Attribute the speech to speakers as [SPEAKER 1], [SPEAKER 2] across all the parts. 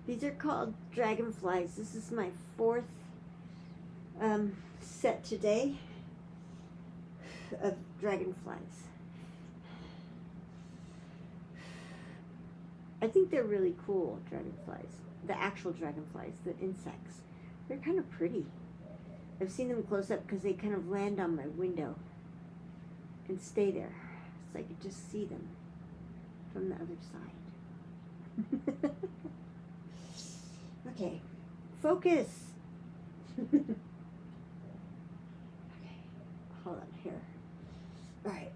[SPEAKER 1] These are called Dragonflies. This is my fourth set today of Dragonflies. I think they're really cool, dragonflies. The actual dragonflies, the insects. They're kind of pretty. I've seen them close up because they kind of land on my window and stay there. So I could just see them from the other side. Okay, focus. Okay, hold on here. All right.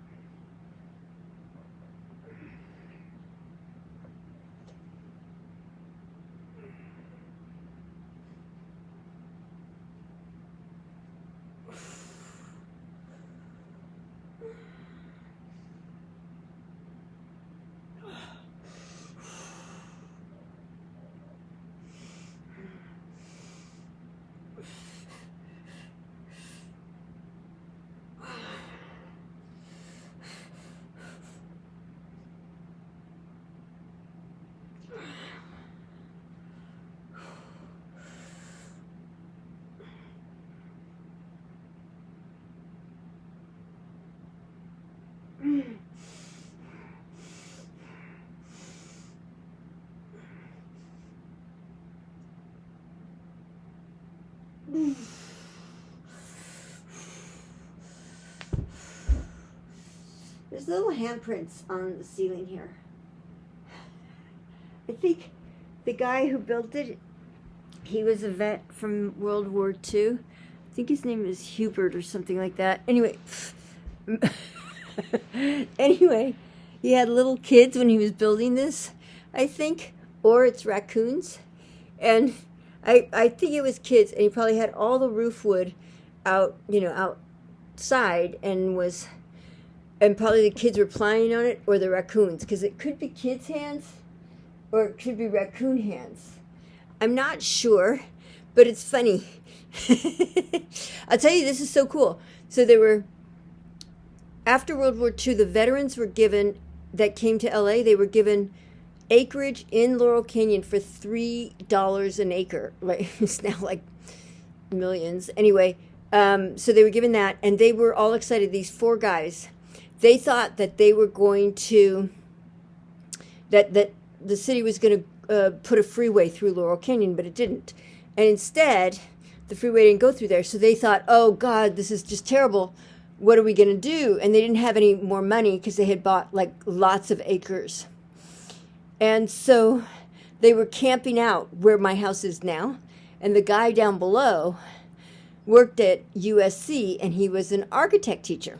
[SPEAKER 1] There's little handprints on the ceiling here. I think the guy who built it, he was a vet from World War II. I think his name is Hubert or something like that. Anyway, anyway, he had little kids when he was building this, I think, or it's raccoons. And I think it was kids, and he probably had all the roof wood out, outside, and probably the kids were playing on it, or the raccoons, because it could be kids' hands, or it could be raccoon hands. I'm not sure, but it's funny. I'll tell you, this is so cool. So after World War II, the veterans were given, that came to LA, they were given acreage in Laurel Canyon for $3 an acre. Like, it's now like millions. Anyway, so they were given that, and they were all excited. These four guys, they thought that they were going to, that the city was going to put a freeway through Laurel Canyon, but it didn't. And instead, the freeway didn't go through there. So they thought, oh God, this is just terrible. What are we going to do? And they didn't have any more money because they had bought like lots of acres. And so they were camping out where my house is now. And the guy down below worked at USC, and he was an architect teacher.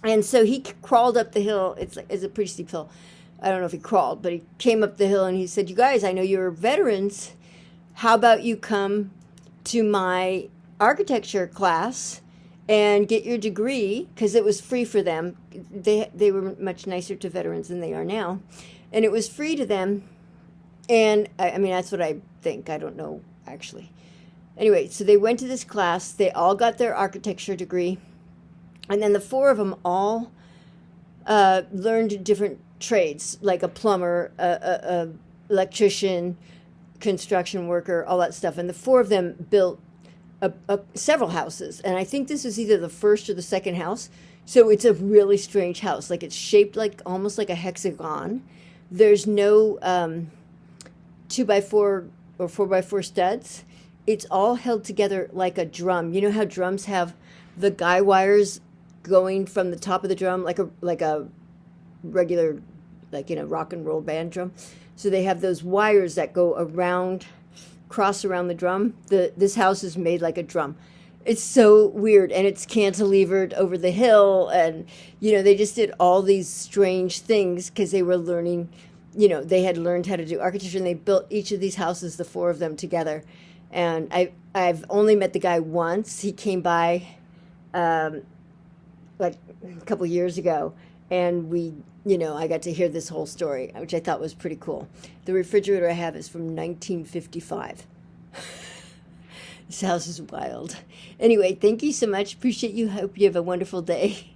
[SPEAKER 1] And so he crawled up the hill. It's a pretty steep hill. I don't know if he crawled, but he came up the hill and he said, you guys, I know you're veterans. How about you come to my architecture class and get your degree? Because it was free for them. They were much nicer to veterans than they are now. And it was free to them. And I mean, that's what I think. I don't know, actually. Anyway, so they went to this class. They all got their architecture degree. And then the four of them all learned different trades, like a plumber, a electrician, construction worker, all that stuff. And the four of them built several houses. And I think this is either the first or the second house. So it's a really strange house. Like, it's shaped like almost like a hexagon. There's no 2x4 or 4x4 studs. It's all held together like a drum. You know how drums have the guy wires going from the top of the drum, like a regular, like in a rock and roll band drum. So they have those wires that go around, cross around the drum. This house is made like a drum. It's so weird, and it's cantilevered over the hill, and they just did all these strange things because they were learning. They had learned how to do architecture, and they built each of these houses, the four of them together. And I've only met the guy once. He came by like a couple years ago, and I got to hear this whole story, which I thought was pretty cool. The refrigerator I have is from 1955. This house is wild. Anyway, thank you so much. Appreciate you. Hope you have a wonderful day.